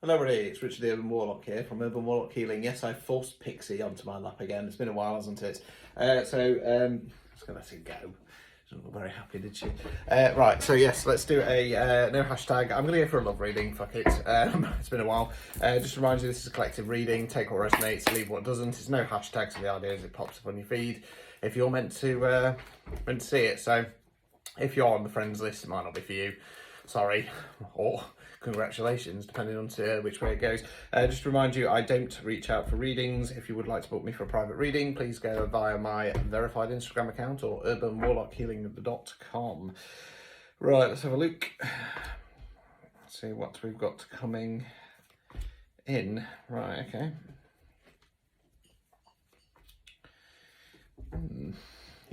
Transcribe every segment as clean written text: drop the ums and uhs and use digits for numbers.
Hello everybody, it's Richard the Urban Warlock here from Urban Warlock Healing. Yes, I forced Pixie onto my lap again. It's been a while, hasn't it? I was going to let it go. She doesn't look very happy, did she? Right, so yes, let's do a no hashtag. I'm going to go for a love reading, fuck it. It's been a while. Just to remind you, this is a collective reading. Take what resonates, leave what doesn't. It's no hashtag, so the idea is it pops up on your feed if you're meant to see it. So if you're on the friends list, it might not be for you. Sorry, or congratulations, depending on which way it goes. Just to remind you, I don't reach out for readings. If you would like to book me for a private reading, please go via my verified Instagram account or urbanwarlockhealing.com. Right, let's have a look. Let's see what we've got coming in. Right, okay.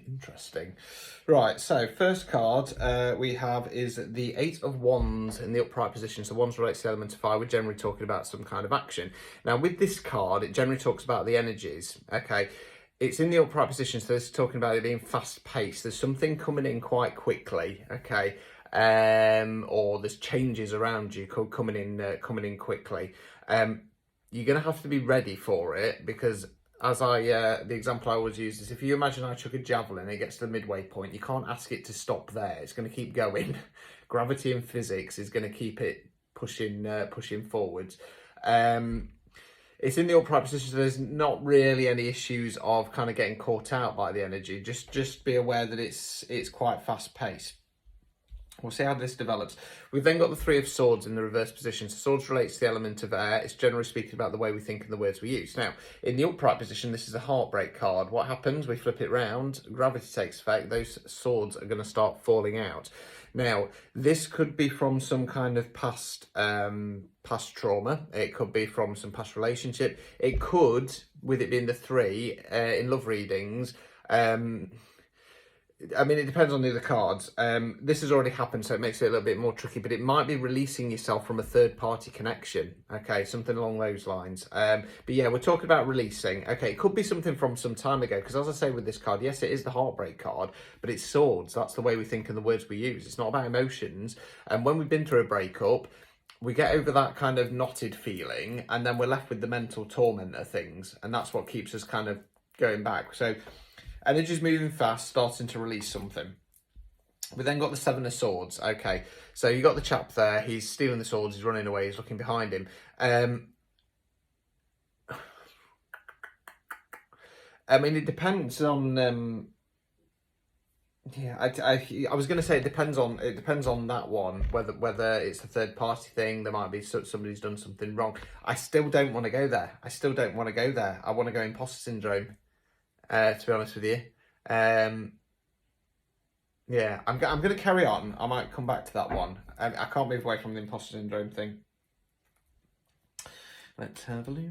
Interesting. Right, so first card we have is the Eight of Wands in the upright position. So wands relates to the element of fire. We're generally talking about some kind of action. Now with this card, it generally talks about the energies. Okay, it's in the upright position, so this is talking about it being fast paced. There's something coming in quite quickly. Okay, or there's changes around you coming in quickly. You're gonna have to be ready for it because the example I always use is if you imagine I chuck a javelin and it gets to the midway point, you can't ask it to stop there. It's going to keep going. Gravity and physics is going to keep it pushing forwards. It's in the upright position, so there's not really any issues of kind of getting caught out by the energy. Just be aware that it's quite fast paced. We'll see how this develops. We've then got the Three of Swords in the reverse position. So swords relates to the element of air. It's generally speaking about the way we think and the words we use. Now, in the upright position, this is a heartbreak card. What happens? We flip it round, gravity takes effect, those swords are going to start falling out. Now, this could be from some kind of past trauma. It could be from some past relationship. It could, with it being the three, in love readings, I mean, it depends on the other cards. This has already happened, so it makes it a little bit more tricky, but it might be releasing yourself from a third-party connection, okay, something along those lines. But yeah, we're talking about releasing. Okay, it could be something from some time ago, because as I say with this card, yes, it is the heartbreak card, but it's swords. That's the way we think and the words we use. It's not about emotions. And when we've been through a breakup, we get over that kind of knotted feeling, and then we're left with the mental torment of things, and that's what keeps us kind of going back. So energy's moving fast, starting to release something. We then got the Seven of Swords. Okay, so you got the chap there. He's stealing the swords. He's running away. He's looking behind him. I mean, it depends on. Yeah, I was going to say it depends on that one whether it's a third party thing. There might be somebody's done something wrong. I still don't want to go there. I want to go imposter syndrome. To be honest with you. Yeah, I'm going to carry on. I might come back to that one. I can't move away from the imposter syndrome thing. Let's have a look.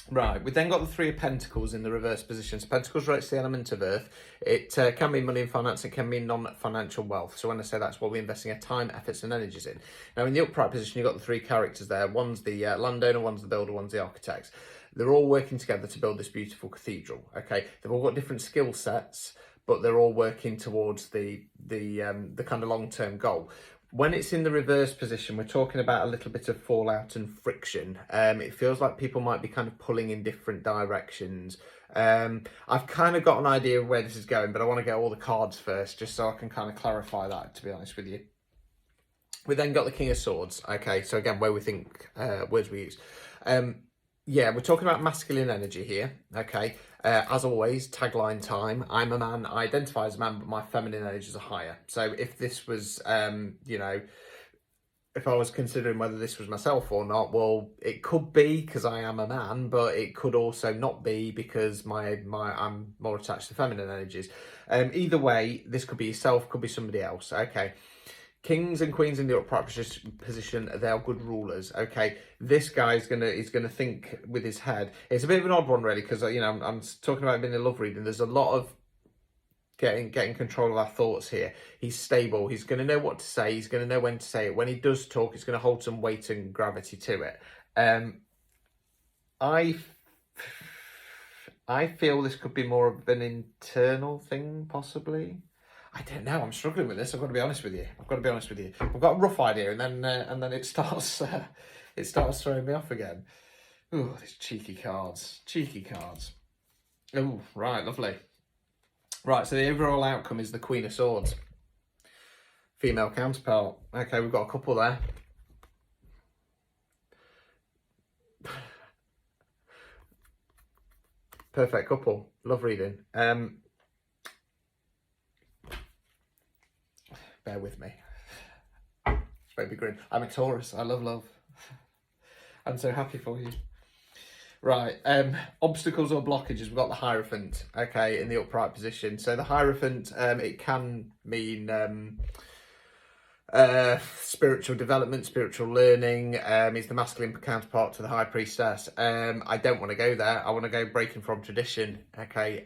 Right, we then got the Three of Pentacles in the reverse position. So Pentacles relates to the element of earth. It can mean money and finance. It can mean non-financial wealth. So when I say that's what we're investing our time, efforts and energies in. Now in the upright position, you've got the three characters there. One's the landowner, one's the builder, one's the architect. They're all working together to build this beautiful cathedral. Okay, they've all got different skill sets, but they're all working towards the kind of long-term goal. When it's in the reverse position, we're talking about a little bit of fallout and friction. It feels like people might be kind of pulling in different directions. I've kind of got an idea of where this is going, but I want to get all the cards first, just so I can kind of clarify that, to be honest with you. We then got the King of Swords. Okay, so again, where we think, words we use. Yeah, we're talking about masculine energy here, okay? As always, tagline time. I'm a man, I identify as a man, but my feminine energies are higher. So if this was, you know, if I was considering whether this was myself or not, well, it could be because I am a man, but it could also not be because I'm more attached to feminine energies. Either way, this could be yourself, could be somebody else, okay? Kings and queens in the upright position, they are good rulers. Okay, this guy is gonna think with his head. It's a bit of an odd one, really, because you know I'm talking about being a love reading. There's a lot of getting control of our thoughts here. He's stable. He's gonna know what to say. He's gonna know when to say it. When he does talk, he's gonna hold some weight and gravity to it. I feel this could be more of an internal thing, possibly. I don't know. I'm struggling with this. I've got to be honest with you. I've got a rough idea, and then it starts throwing me off again. Ooh, these cheeky cards. Oh, right, lovely. Right, so the overall outcome is the Queen of Swords. Female counterpart. Okay, we've got a couple there. Perfect couple. Love reading. Bear with me. Baby grin. I'm a Taurus. I love love. I'm so happy for you. Right, obstacles or blockages. We've got the Hierophant, okay, in the upright position. So the Hierophant, it can mean spiritual development, spiritual learning. Is the masculine counterpart to the High Priestess. I don't want to go there. I want to go breaking from tradition. Okay.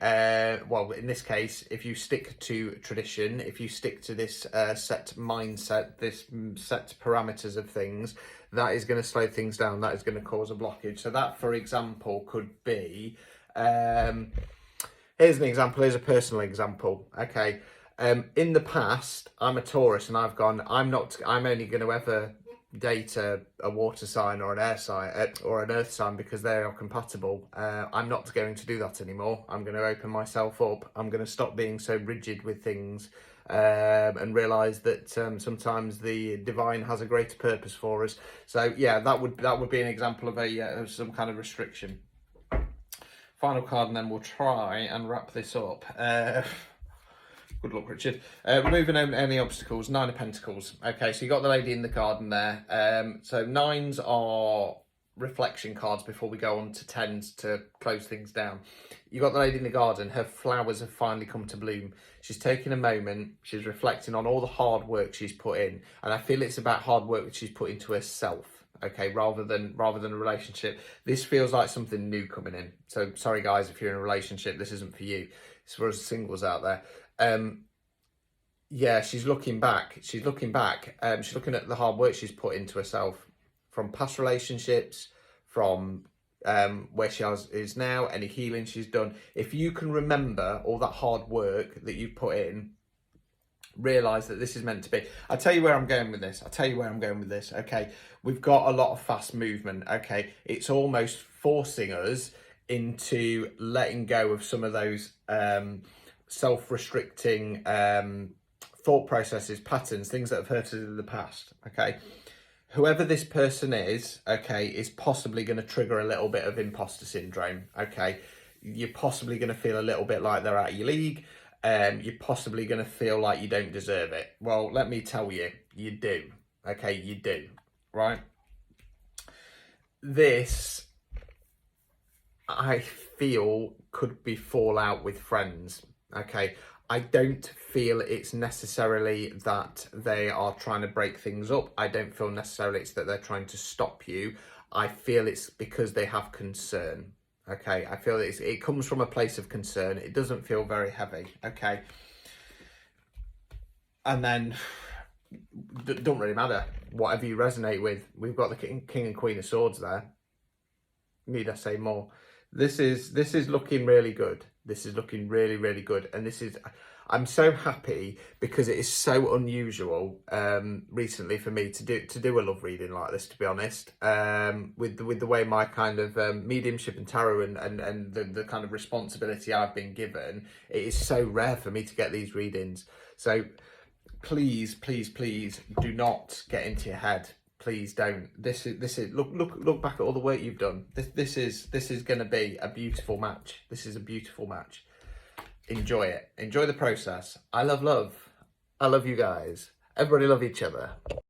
Well, in this case, if you stick to tradition, if you stick to this set mindset, this set parameters of things, that is going to slow things down. That is going to cause a blockage. So that, for example, could be. Here's an example. Here's a personal example. Okay. In the past, I'm a Taurus, and I've gone, I'm only going to ever date a water sign or an air sign or an earth sign because they are compatible. I'm not going to do that anymore. I'm going to open myself up. I'm going to stop being so rigid with things and realise that sometimes the divine has a greater purpose for us. So yeah, that would be an example of some kind of restriction. Final card, and then we'll try and wrap this up. Good luck, Richard. Removing any obstacles. 9 of Pentacles. Okay, so you got the lady in the garden there. So 9s are reflection cards before we go on to 10s to close things down. You got the lady in the garden. Her flowers have finally come to bloom. She's taking a moment. She's reflecting on all the hard work she's put in, and I feel it's about hard work that she's put into herself. Okay, rather than a relationship. This feels like something new coming in. So sorry, guys, if you're in a relationship, this isn't for you. It's for us singles out there. Yeah, she's looking back. She's looking at the hard work she's put into herself from past relationships, from where she is now, any healing she's done. If you can remember all that hard work that you've put in, realise that this is meant to be. I'll tell you where I'm going with this. Okay, we've got a lot of fast movement. Okay, it's almost forcing us into letting go of some of those self-restricting thought processes, patterns, things that have hurt us in the past. Okay, whoever this person is, okay, is possibly going to trigger a little bit of imposter syndrome. Okay, you're possibly going to feel a little bit like they're out of your league. You're possibly going to feel like you don't deserve it. Well, let me tell you, you do. Okay, you do, right? This, I feel, could be fallout with friends. Okay, I don't feel it's necessarily that they are trying to break things up. I don't feel necessarily it's that they're trying to stop you. I feel it's because they have concern. Okay, I feel it comes from a place of concern. It doesn't feel very heavy. Okay, and then don't really matter whatever you resonate with. We've got the King and Queen of Swords there. Need I say more? This is looking really good. This is looking really, really good, and I'm so happy because it is so unusual recently for me to do a love reading like this, to be honest, with the way my kind of mediumship and tarot and the kind of responsibility I've been given. It is so rare for me to get these readings. So please do not get into your head. Please don't. This is look back at all the work you've done. This is going to be a beautiful match. This is a beautiful match. Enjoy it. Enjoy the process. I love love. I love you guys. Everybody love each other.